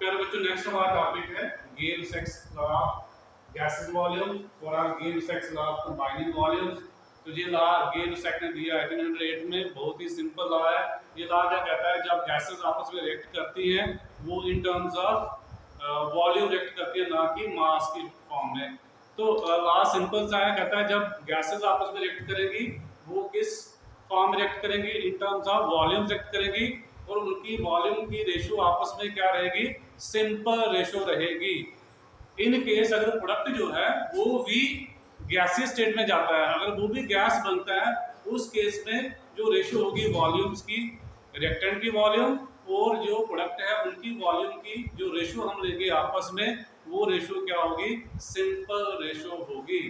प्यारे बच्चों, नेक्स्ट हमारा टॉपिक है Gibbs law of gases volume और हम Gibbs law of combining volumes. तो ये लॉ गिब्स ने दिया 1808 में, बहुत ही सिंपल लॉ है। ये लॉ क्या कहता है, जब गैसेस आपस में रिएक्ट करती हैं वो इन टर्म्स ऑफ वॉल्यूम रिएक्ट करती है, ना कि मास की फॉर्म में। तो लॉ सिंपल सा है, कहता है जब गैसेस आपस में रिएक्ट करेंगी वो किस फॉर्म में रिएक्ट करेंगी, इन टर्म्स ऑफ वॉल्यूम रिएक्ट करेंगी, और उनकी वॉल्यूम की रेशो आपस में क्या रहेगी, सिंपल रेशो रहेगी। इन केस अगर प्रोडक्ट जो है वो भी गैसीय स्टेट में जाता है, अगर वो भी गैस बनता है, उस केस में जो रेशो होगी वॉल्यूम्स की, रिएक्टेंट की वॉल्यूम और जो प्रोडक्ट है उनकी वॉल्यूम की जो रेशो हम लेंगे आपस में, वो रेशो क्या होगी, सिंपल रेशो होगी।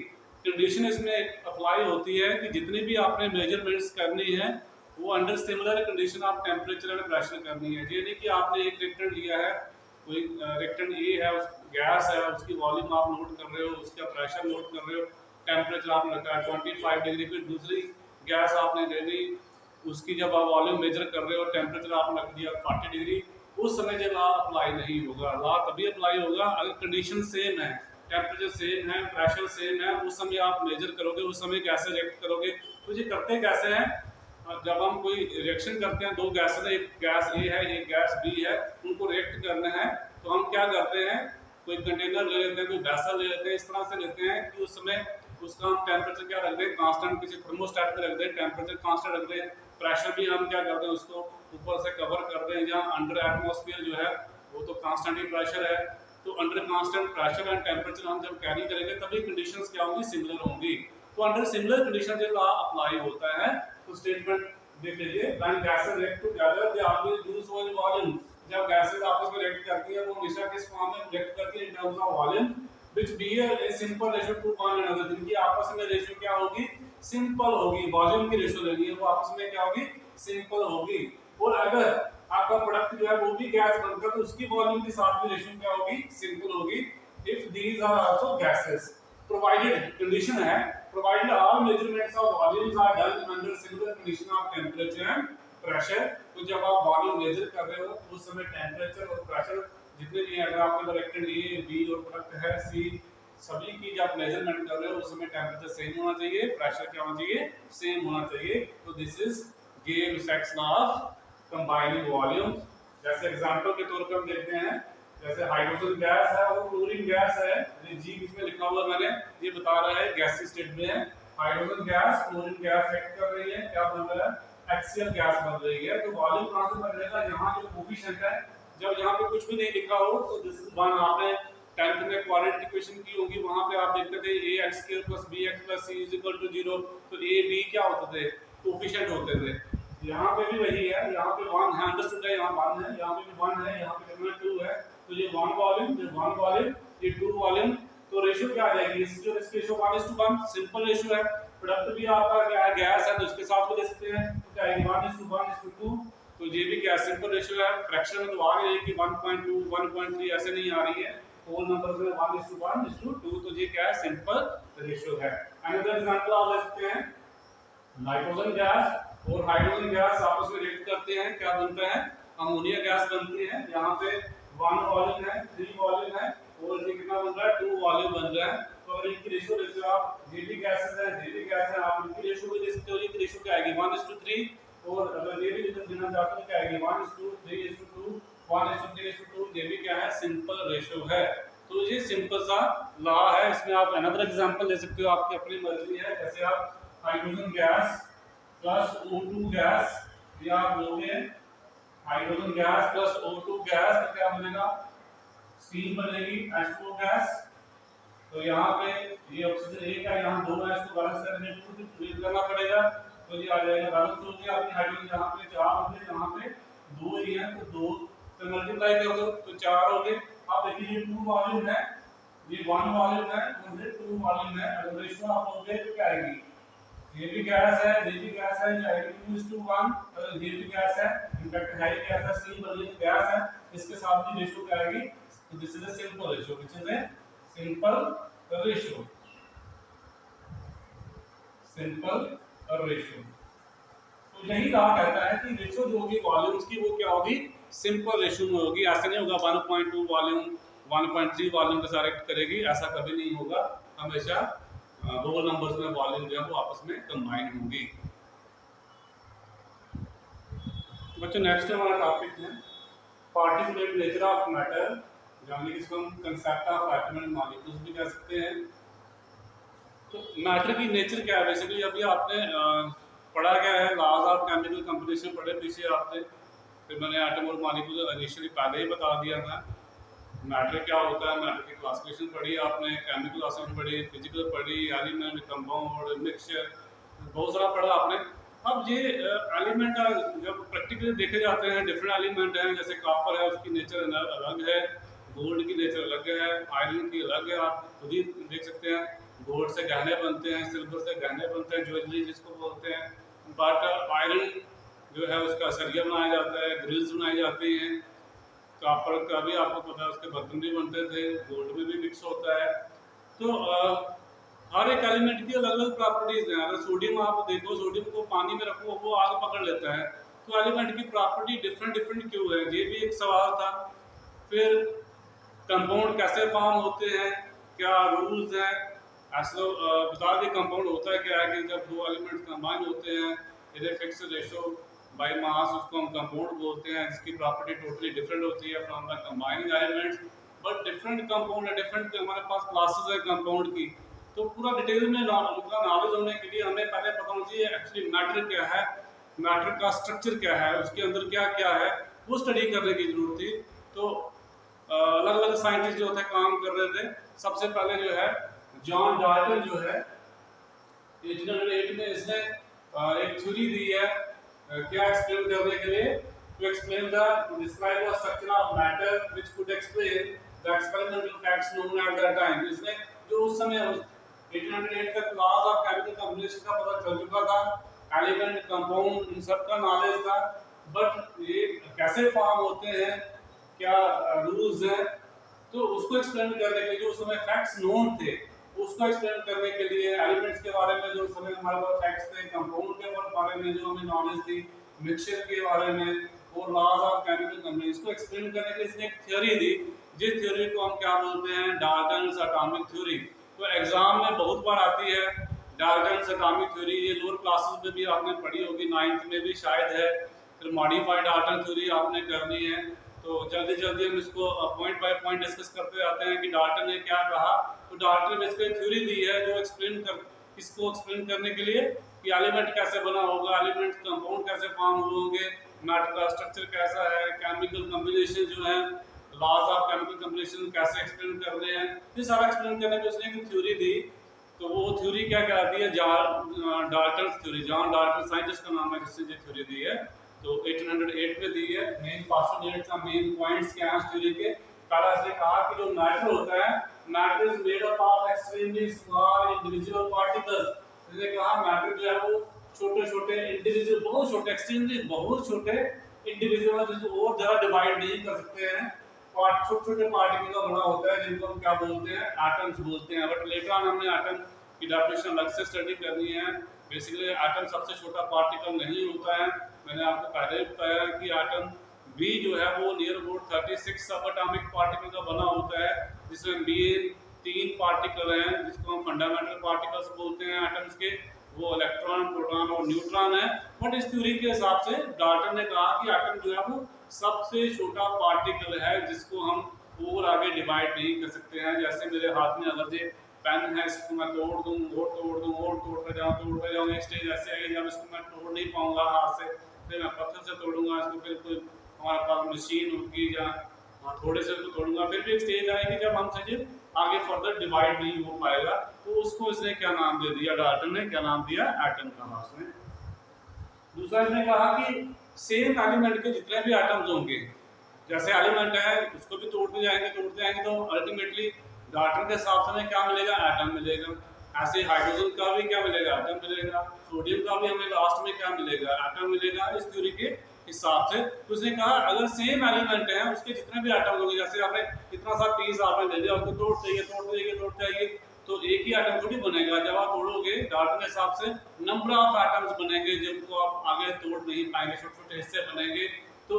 कंडीशन इसमें अप्लाई होती है कि जितनी भी आपने मेजरमेंट्स करनी है वो under similar condition of temperature and pressure करनी है। ये नहीं कि आपने एक रिएक्टेंट लिया है, कोई रिएक्टेंट ए है, उस गैस है, उसकी वॉल्यूम आप नोट कर रहे हो, उसका प्रेशर नोट कर रहे हो, टेम्परेचर आपने रखा है 25 डिग्री, फिर दूसरी गैस आपने ले ली, उसकी जब आप वॉल्यूम मेजर कर रहे हो, टेम्परेचर आपने रख दिया 40 डिग्री, उस समय जो लॉ अप्लाई नहीं होगा। लॉ तभी अप्लाई होगा अगर कंडीशन सेम है, टेम्परेचर सेम है, प्रेशर सेम है, उस समय आप मेजर करोगे, उस समय कैसे रिएक्ट करोगे। तो ये करते कैसे हैं, जब हम कोई रिएक्शन करते हैं, दो गैस है, एक गैस ए है एक गैस बी है, उनको रिएक्ट करना है, तो हम क्या करते हैं, कोई कंटेनर ले लेते हैं, कोई वैसल ले लेते हैं, इस तरह से लेते हैं कि उस समय उसका हम टेम्परेचर क्या रख दें, कांस्टेंट, किसी थर्मोस्टेट पे रख दें, टेम्परेचर कांस्टेंट रख दें, प्रेशर भी हम क्या करते हैं उसको ऊपर से कवर कर दें, जहाँ अंडर एटमॉस्फेयर जो है वो तो कांस्टेंट ही प्रेशर है, तो under constant pressure and temperature हम जब कैरी करेंगे तभी कंडीशंस क्या होंगी, सिमिलर होंगी। तो अंडर सिमिलर कंडीशन जब लॉ अप्लाई होता है तो स्टेटमेंट देख लीजिए, when gases react together they always lose one volume. जब गैसेस आपस में रिएक्ट करती है वो हमेशा किस फॉर्म में रिएक्ट करती है, in terms of volume which bear a simple ratio to one another. जिनकी आपस में रेशियो क्या होगी, सिंपल होगी। वॉल्यूम की रेशियो लेनी है, वो आपस में क्या होगी, सिंपल होगी। और अगर आपका प्रोडक्ट जो है वो भी गैस बनकर, तो उसकी वॉल्यूम के साथ भी रेशियो क्या होगी, सिंपल होगी। If these are also gases, provided condition है, provided all measurements of volumes are done under similar condition of temperature and pressure। तो जब आप वॉल्यूम मेजर कर रहे हो उस समय टेम्परेचर और प्रेशर जितने भी, अगर आपके रिएक्टेंट ए बी और प्रोडक्ट है सी, सभी की जब मेजरमेंट कर रहे हो उस समय टेम्परेचर सेम होना चाहिए, प्रेशर क्या होना चाहिए, सेम होना चाहिए। तो this is Gibbs law of combining volume. जैसे एग्जांपल के तौर पर हम देखते हैं, जैसे हाइड्रोजन गैस है और क्लोरीन गैस है, ये जी इसमें लिखा हुआ मैंने, ये बता रहा है गैसीय स्टेट में है। Hydrogen gas chlorine gas react कर रही है, क्या बन रहा है, एक्सियल गैस बन रही है। तो वॉल्यूम कहां से बन रहेगा, यहाँ जो कोफिशिएंट है, जब यहाँ पे कुछ भी नहीं लिखा हो तो दिस इज वन, आपने 10th में क्वाड्रेटिक इक्वेशन की होगी, वहां पे आप देखते थे ax² + bx + c = 0। तो a b क्या होते थे, कोफिशिएंट होते थे। यहाँ पे भी वही है, यहाँ पे 1 है, अंडरस्टूड है, यहाँ 1 है, यहाँ पे भी 1 है, यहाँ पे कितना 2 है। तो ये 1 वॉल्यूम, ये 1 वॉल्यूम, ये 2 वॉल्यूम। तो रेशियो क्या आ जाएगी, इसकी और इसकी रेशियो 1:1, सिंपल रेशियो है। प्रोडक्ट भी आपका क्या है, गैस है, तो इसके साथ भी ले सकते हैं, तो क्या आएगी 1:1:2। तो ये भी क्या सिंपल रेशियो है। फ्रैक्शन में तो आ रही है कि 1.2 1.3 ऐसे नहीं आ रही है, होल नंबर्स में 1:1:2। तो ये क्या है, सिंपल रेशियो है। अनदर एग्जांपल आप ले सकते हैं, नाइट्रोजन गैस और हाइड्रोजन गैस आपस में रिएक्ट करते हैं, क्या बनता है, अमोनिया गैस बनती है। यहाँ पे 1 वॉल्यूम है, 3 वॉल्यूम है, और ये कितना बन रहा है, 2 वॉल्यूम बन रहा है। तो अगर इनकी रेशियो लेते हो आप, ये भी गैसेस है, ये भी गैस है, आप इनकी रेशियो भी ले सकते हो। इनकी रेशियो क्या आएगी, 1:3। और अगर ये भी देना चाहते हो क्या आएगी, 1:3:2, 1:3:2। ये भी क्या है, सिंपल रेशियो है। तो ये सिंपल सा लॉ है। इसमें आप अनदर एग्जांपल ले सकते हो, आपकी अपनी मर्जी है। जैसे आप hydrogen gas plus O2 gas, ये आप लोगे hydrogen gas plus O2 gas, तो क्या बनेगा, स्टीम बनेगी, H2O गैस। तो यहाँ पे ये ऑक्सीजन एक है, यहाँ 2 है, इसको बैलेंस करने में 2 क्लियर करना पड़ेगा। तो ये आ जाएगा, बैलेंस हो गया। अपनी हाइड्रोजन यहाँ पे 4 होंगे, यहाँ पे 2 ही है, तो 2 से मल्टीप्लाई कर दो तो 4 हो गए। अब देखिए ये 2 वॉल्यूम है, ये 1 वॉल्यूम है, और ये 2 वॉल्यूम है। अगर रेशियो आप लोगे तो क्या आएगी, ये भी गैस है, ये भी गैस है, ये आएगी 2:1। अगर ये भी गैस है, इनफैक्ट है ही गैस है, सी बन गई गैस है, इसके साथ भी रेशियो क्या आएगी। तो this is a simple ratio, which is a simple ratio, simple ratio. तो तो यही लॉ कहता है कि रेशियो जो होगी वॉल्यूम्स की वो क्या होगी, सिंपल रेशियो में होगी। ऐसा नहीं होगा 1.2 वॉल्यूम 1.3 वॉल्यूम के साथ एक्ट करेगी, ऐसा कभी नहीं होगा। हमेशा दो नंबर्स में वॉल्यूम जो है वो आपस में कंबाइन होंगी। बच्चों नेक्स्ट हमारा टॉपिक है पार्टिकुलर नेचर ऑफ मैटर, यानी इसको हम concept of atom and molecules भी कह सकते हैं। तो मैटर की नेचर क्या है, बेसिकली अभी आपने पढ़ा क्या है, लॉज ऑफ केमिकल कंपोजिशन पढ़े पीछे आपने, फिर मैंने एटम और मॉलिक्यूल इनिशियली पहले ही बता दिया था। मैटर क्या होता है, मैटर की क्लासिफिकेशन पढ़ी आपने, केमिकल क्लासिफिकेशन पढ़ी, फिजिकल पढ़ी, एलिमेंट, कंपाउंड, मिक्सचर, बहुत सारा पढ़ा आपने। अब ये एलिमेंट जब प्रैक्टिकली देखे जाते हैं, डिफरेंट एलिमेंट हैं, जैसे कॉपर है उसकी नेचर अलग है, गोल्ड की नेचर अलग है, आयरन की अलग है, आप खुद ही देख सकते हैं। गोल्ड से गहने बनते हैं, सिल्वर से गहने बनते हैं, ज्वेलरी जिसको बोलते हैं। बट आयरन जो है उसका सरिया बनाया जाता है, ग्रिल्स बनाई जाती हैं। कॉपर का भी आपको पता है उसके बर्तन भी बनते थे, गोल्ड में भी मिक्स होता है। तो हर एक एलिमेंट की अलग अलग प्रॉपर्टीज हैं। अगर सोडियम आप देखो, सोडियम को पानी में रखो वो आग पकड़ लेता है, तो एलिमेंट की प्रॉपर्टी डिफरेंट डिफरेंट क्यों है, ये भी एक सवाल था। फिर कंपाउंड कैसे फॉर्म होते हैं, क्या रूल्स हैं, ऐसा बता दिए। कंपाउंड होता है क्या है कि जब दो एलिमेंट्स कंबाइन होते हैं इधर फिक्स रेशो बाय मास, उसको हम कंपाउंड बोलते हैं, जिसकी प्रॉपर्टी टोटली डिफरेंट होती है from the combining elements. But different compound है, डिफरेंट हमारे पास क्लासेस है कंपाउंड की। तो पूरा डिटेल में उनका नॉलेज होने के लिए हमें पहले पता होना चाहिए एक्चुअली मैटर क्या है, मैटर का स्ट्रक्चर क्या है, उसके अंदर क्या क्या है, वो स्टडी करने की जरूरत थी। तो अलग अलग साइंटिस्ट जो थे काम कर रहे थे। सबसे पहले जो है जॉन डाल्टन जो है 1808 में इसने एक थ्योरी दी है, क्या एक्सप्लेन करने के लिए, to explain the describe the structure of matter which could explain the experimental facts known at that time. इसने जो उस समय 1808 तक लॉज ऑफ केमिकल कंपोजिशन का पता चल चुका था, एलिमेंट, कंपाउंड, इन सब का नॉलेज था, बट ये कैसे फॉर्म होते हैं, क्या रूल्स हैं, तो उसको एक्सप्लेन करने के लिए जो उस समय फैक्ट्स नोन थे उसको एक्सप्लेन करने के लिए, एलिमेंट्स के बारे में जो उस समय हमारे पास फैक्ट्स थे, कंपाउंड के बारे में जो हमें नॉलेज थी, मिक्सचर के बारे में और लॉज ऑफ केमिकल कंपोजिशन को एक्सप्लेन करने के लिए इसने एक थ्योरी दी, जिस थ्योरी को हम क्या बोलते हैं, डाल्टन्स एटॉमिक थ्योरी। तो एग्जाम में बहुत बार आती है डाल्टन्स एटॉमिक थ्योरी, ये लोअर क्लासेस में भी आपने पढ़ी होगी, 9th में भी शायद है। फिर मॉडिफाइड डाल्टन थ्योरी आपने करनी है। तो जल्दी जल्दी हम इसको पॉइंट बाय पॉइंट डिस्कस करते जाते हैं कि डाल्टन ने क्या कहा। तो डाल्टन ने इसको थ्योरी दी है जो इसको एक्सप्लेन करने के लिए कि एलिमेंट कैसे बना होगा, एलिमेंट कंपाउंड कैसे फॉर्म होंगे, मैटर का स्ट्रक्चर कैसा है, केमिकल कॉम्बिनेशन जो है, लॉज ऑफ केमिकल कॉम्बिनेशन कैसे एक्सप्लेन करने हैं, ये सारा एक्सप्लेन करने की उसने एक थ्योरी दी। तो वो थ्योरी क्या कहलाती है, Dalton theory. John Dalton scientist का नाम है जिसने ये थ्योरी दी है। तो 1808 में दी है। मेन पोस्टुलेट का मेन पॉइंट्स क्या हैं थ्योरी के, पहला इसने कहा कि जो मैटर होता है, matter is made up of extremely small individual particles. इसने कहा मैटर जो है वो छोटे छोटे इंडिविजुअल, बहुत छोटे, एक्सट्रीमली बहुत छोटे इंडिविजुअल जिसको और ज़्यादा डिवाइड नहीं कर सकते हैं, और छोटे छोटे पार्टिकल का बना होता है, जिनको हम क्या बोलते हैं, एटम्स बोलते हैं। बट लेटर ऑन हमने एटम की डेफिनेशन अलग से स्टडी करनी है। बेसिकली एटम सबसे छोटा पार्टिकल नहीं होता है, मैंने आपको पहले ही बताया कि एटम भी जो है वो नियर अबाउट 36 सब एटॉमिक पार्टिकल का बना होता है, जिसमें मेन 3 पार्टिकल हैं जिसको हम फंडामेंटल पार्टिकल्स बोलते हैं एटम्स के, वो इलेक्ट्रॉन, प्रोटॉन और न्यूट्रॉन है। बट इस थ्योरी के हिसाब से डाल्टन ने कहा कि एटम जो है वो सबसे छोटा पार्टिकल है जिसको हम और आगे डिवाइड नहीं कर सकते हैं। जैसे मेरे हाथ में अगर ये पेन है, इसको मैं तोड़ दूं और तोड़ दूं और तोड़ते जाऊं, एक स्टेज ऐसे आएगी जब इसको मैं तोड़ नहीं पाऊंगा हाथ से, फिर मैं पत्थर से तोड़ूंगा इसको, फिर कोई हमारे पास मशीन होगी या थोड़े से उसको तोड़ूंगा, फिर भी एक स्टेज आएगी जब हमसे ये आगे फर्दर डिवाइड नहीं हो पाएगा। तो उसको इसने क्या नाम दे दिया, डाल्टन ने क्या नाम दिया, एटम कहा उसने। दूसरा इसने कहा कि सेम एलिमेंट के जितने भी एटम्स होंगे, जैसे एलिमेंट है उसको भी तोड़ते जाएंगे तो अल्टीमेटली डाल्टन के हिसाब से हमें क्या मिलेगा, एटम मिलेगा। ऐसे हाइड्रोजन का भी क्या मिलेगा, एटम मिलेगा। सोडियम का भी हमें लास्ट में क्या मिलेगा, एटम मिलेगा, इस थ्योरी के हिसाब से। तो उसने कहा अगर सेम एलिमेंट है उसके जितने भी एटम होंगे, जैसे आपने इतना सा पीस आपने ले लिया, उसको तोड़ते जाइए, तो एक ही एटम थोड़ी बनेगा, जब आप तोड़ोगे डाल्टन के हिसाब से नंबर ऑफ एटम्स बनेंगे, जिनको आप आगे तोड़ नहीं पाएंगे, छोटे छोटे हिस्से बनेंगे। तो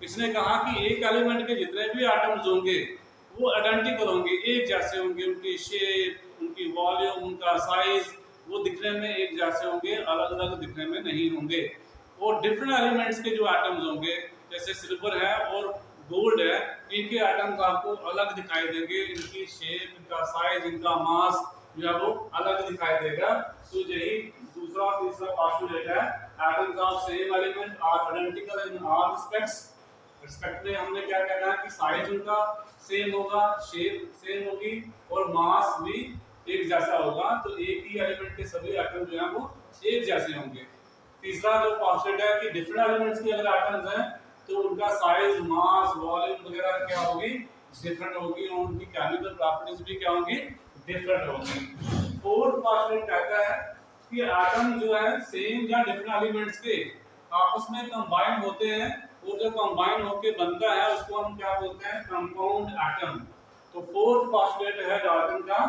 इसने कहा कि एक एलिमेंट के जितने भी एटम्स होंगे वो आइडेंटिकल होंगे, एक जैसे होंगे, उनकी शेप, उनकी वॉल्यूम, उनका साइज वो दिखने में एक जैसे होंगे, अलग अलग दिखने में नहीं होंगे। और डिफरेंट एलिमेंट्स के जो एटम्स होंगे, जैसे सिल्वर है और गोल्ड है, इनके एटम्स आपको अलग दिखाई देंगे, इनकी शेप, इनका साइज, इनका मास जो है वो अलग दिखाई देगा। तो यही दूसरा और तीसरा पोस्टुलेट है, atoms of same element are identical in all respect में हमने क्या कहना है कि साइज उनका सेम होगा, शेप सेम होगी और मास भी एक जैसा होगा। तो एक ही एलिमेंट के सभी एटम जो है वो एक जैसे होंगे। तीसरा जो पोस्टुलेट है कि डिफरेंट एलिमेंट्स के अगर एटम्स हैं तो उनका साइज, मास, वॉल्यूम वगैरह क्या होगी, डिफरेंट होगी, और उनकी केमिकल प्रॉपर्टीज भी क्या होंगी, डिफरेंट होगी। फोर्थ पोस्टुलेट कहता है कि एटम जो है सेम या डिफरेंट एलिमेंट्स के आपस में कंबाइन होते हैं, और जो कंबाइन होके बनता है उसको हम क्या बोलते हैं, कंपाउंड एटम। तो फोर्थ पोस्टुलेट है डाल्टन का,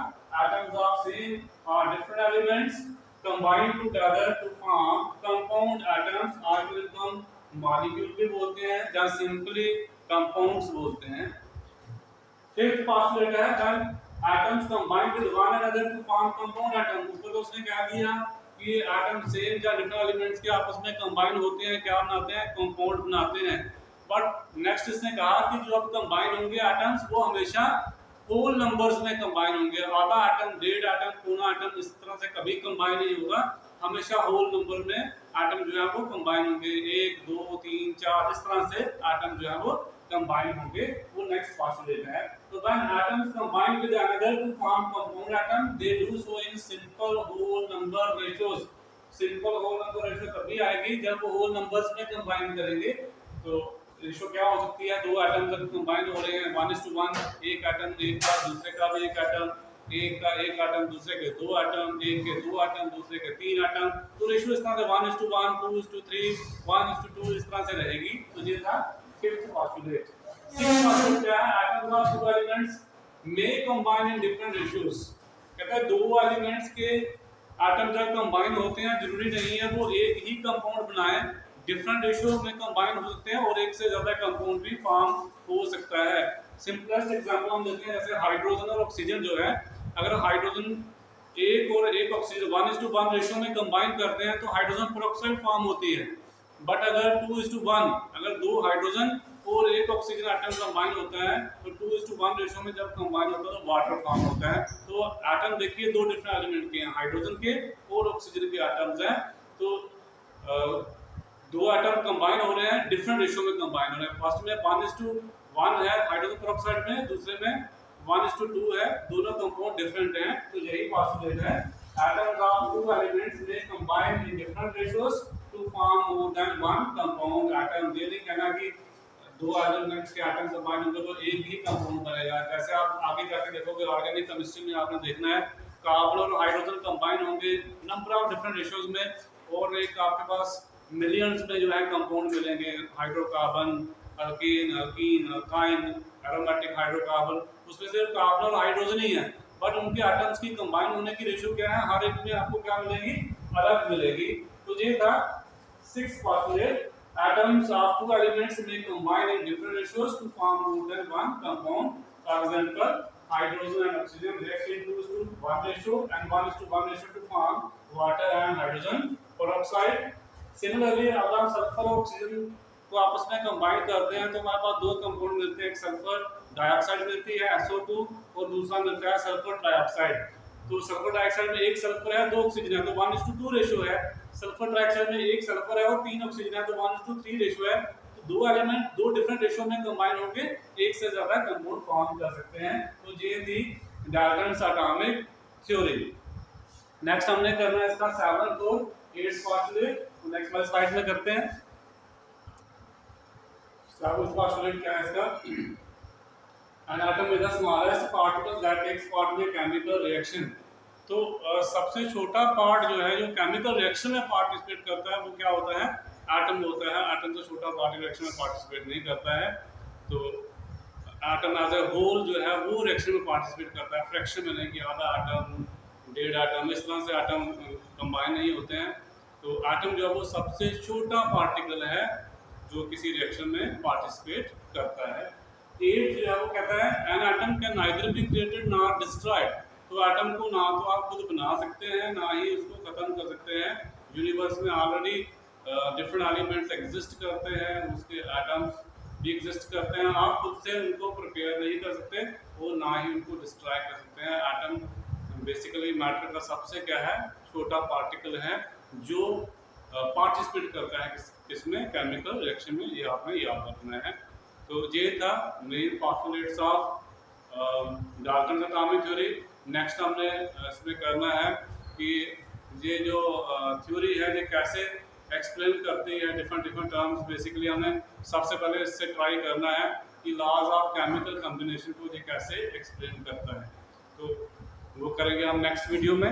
एटम्स ऑफ सेम और different elements combine together to form compound atoms or become molecule भी बोलते हैं या simply compounds बोलते हैं। फिफ्थ पोस्टुलेट है when atoms combine with one another to form compound atom। ऊपर तो उसने क्या दिया कि एटम सेम या डिफरेंट एलिमेंट्स के आपस में कंबाइन होते हैं, क्या बनाते हैं, कंपाउंड बनाते हैं। बट नेक्स्ट इसने कहा कि जो अब कंबाइन होंगे एटम्स वो हमेशा होल नंबर्स में कंबाइन होंगे, आधा एटम, डेढ़ एटम, पूरा एटम इस तरह से कभी कंबाइन नहीं होगा, हमेशा होल नंबर में एटम जो है वो कंबाइन होंगे, 1 2 3 4 इस तरह से एटम जो है वो कंबाइन होंगे। वो नेक्स्ट पोस्टुलेट है। तो when atoms combine with another to form compound atom they do so in simple whole number ratios. Simple whole number ratio तभी आएगी जब वो होल नंबर्स में कंबाइन करेंगे। तो रेशो क्या हो सकती है, दो एटम जब कंबाइन हो रहे हैं 1:1, एक एटम एक का दूसरे का भी एक एटम, एक का एक एटम दूसरे के दो एटम, एक के दो एटम दूसरे के तीन एटम, तो रेशो इस तरह से 1:1, 2:3, 1:2 इस तरह से रहेगी। तो ये था फिफ्थ पोस्टुलेट। सिक्स्थ पोस्टुलेट क्या है, atoms of two elements may combine in different ratios. कहता है दो एलिमेंट्स के एटम जब कंबाइन होते हैं जरूरी नहीं है वो एक ही कंपाउंड बनाए, डिफरेंट रेशियो में कंबाइन हो सकते हैं और एक से ज्यादा कंपाउंड भी फॉर्म हो सकता है। सिंपलेस्ट एग्जांपल हम देते हैं, जैसे हाइड्रोजन और ऑक्सीजन जो है, अगर हाइड्रोजन एक और एक ऑक्सीजन 1:1 रेशियो में कंबाइन करते हैं तो हाइड्रोजन पेरोक्साइड फॉर्म होती है। बट अगर 2:1, अगर दो हाइड्रोजन और एक ऑक्सीजन एटम कंबाइन होता है तो 2:1 रेशियो में जब कंबाइन होता है तो वाटर फॉर्म होता है। तो एटम देखिए दो डिफरेंट एलिमेंट के हैं, हाइड्रोजन के और ऑक्सीजन के एटम्स हैं। तो दो एटम कंबाइन हो रहे हैं, डिफरेंट रेशियो में कंबाइन हो रहे हैं। फर्स्ट में 1:1 है हाइड्रोजन पेरोक्साइड में, दूसरे में 1:2 है, दोनों कंपाउंड डिफरेंट हैं। तो यही पोस्टुलेट है, एटम्स ऑफ टू एलिमेंट्स में combine in different ratios to form more than one compound atom. ये नहीं कहना कि दो एलिमेंट्स के एटम कंबाइन होंगे तो एक ही कंपाउंड बनेगा। जैसे आप आगे जाके देखोगे ऑर्गेनिक केमिस्ट्री में आपने देखना है कार्बन और हाइड्रोजन कंबाइन होंगे नंबर ऑफ डिफरेंट रेशियोज में, और एक आपके पास मिलियंस में जो है कंपाउंड मिलेंगे, hydrocarbon, alkyne, alkyne, alkyne, aromatic hydrocarbon, उसमें सिर्फ कार्बन और हाइड्रोजन ही है, बट उनके एटम्स की कंबाइन होने की रेशियो क्या है, हर एक में आपको क्या मिलेगी, अलग मिलेगी। तो ये था sixth postulate, atoms of two elements may combine in different ratios to form more than one compound. For example, hydrogen and oxygen react in 2:1 ratio and 1:1 ratio to form water and hydrogen peroxide. Similarly, अगर हम sulphur और oxygen को आपस में combine करते हैं तो हमारे पास दो कंपाउंड मिलते हैं, एक सल्फर डाइऑक्साइड मिलती है SO2 और दूसरा मिलता है सल्फर डाइऑक्साइड। तो सल्फर डाइऑक्साइड में एक सल्फर है, दो ऑक्सीजन है, तो 1:2 रेशियो है। सल्फर डाइऑक्साइड में एक सल्फर है और तीन ऑक्सीजन है, तो 1:3 रेशियो है। तो दो एलिमेंट दो डिफरेंट रेशियो में कंबाइन होकर एक से ज्यादा कंपाउंड फॉर्म कर सकते हैं। तो ये थी डाल्टन्स एटॉमिक थ्योरी। नेक्स्ट हमने करना है इसका 7th और 8th पोस्टुलेट। तो नेक्स्ट वाली स्लाइड में करते हैं। 7th पोस्टुलेट क्या है इसका, an atom is the smallest particle that takes part in a chemical reaction। तो सबसे छोटा पार्ट जो है जो केमिकल रिएक्शन में पार्टिसिपेट करता है वो क्या होता है, एटम होता है। एटम से छोटा पार्ट रिएक्शन में पार्टिसिपेट नहीं करता है। तो एटम एज ए होल जो है वो रिएक्शन में पार्टिसिपेट करता है, फ्रैक्शन में नहीं कि आधा एटम, डेढ़ एटम, इस तरह से एटम कंबाइन नहीं होते हैं। तो एटम जो है वो सबसे छोटा पार्टिकल है जो किसी रिएक्शन में पार्टिसिपेट करता है। एट जो है वो कहता है an atom can neither be created nor destroyed. तो एटम को ना तो आप खुद बना सकते हैं ना ही उसको खत्म कर सकते हैं। यूनिवर्स में ऑलरेडी डिफरेंट एलिमेंट्स एग्जिस्ट करते हैं, उसके एटम्स भी एग्जिस्ट करते हैं। आप खुद से उनको प्रिपेयर नहीं कर सकते और ना ही उनको डिस्ट्रॉय कर सकते हैं। एटम बेसिकली मैटर का सबसे क्या है, छोटा पार्टिकल है जो पार्टिसिपेट करता है किसमें, केमिकल रिएक्शन में। ये आपने याद रखना है। तो ये था main postulates of Dalton atomic theory. Next हमने इसमें करना है कि ये जो थ्योरी है ये कैसे एक्सप्लेन करती है डिफरेंट टर्म्स। बेसिकली हमें सबसे पहले इससे ट्राई करना है कि लॉज ऑफ केमिकल कॉम्बिनेशन को ये कैसे एक्सप्लेन करता है। तो वो करेंगे हम नेक्स्ट वीडियो में।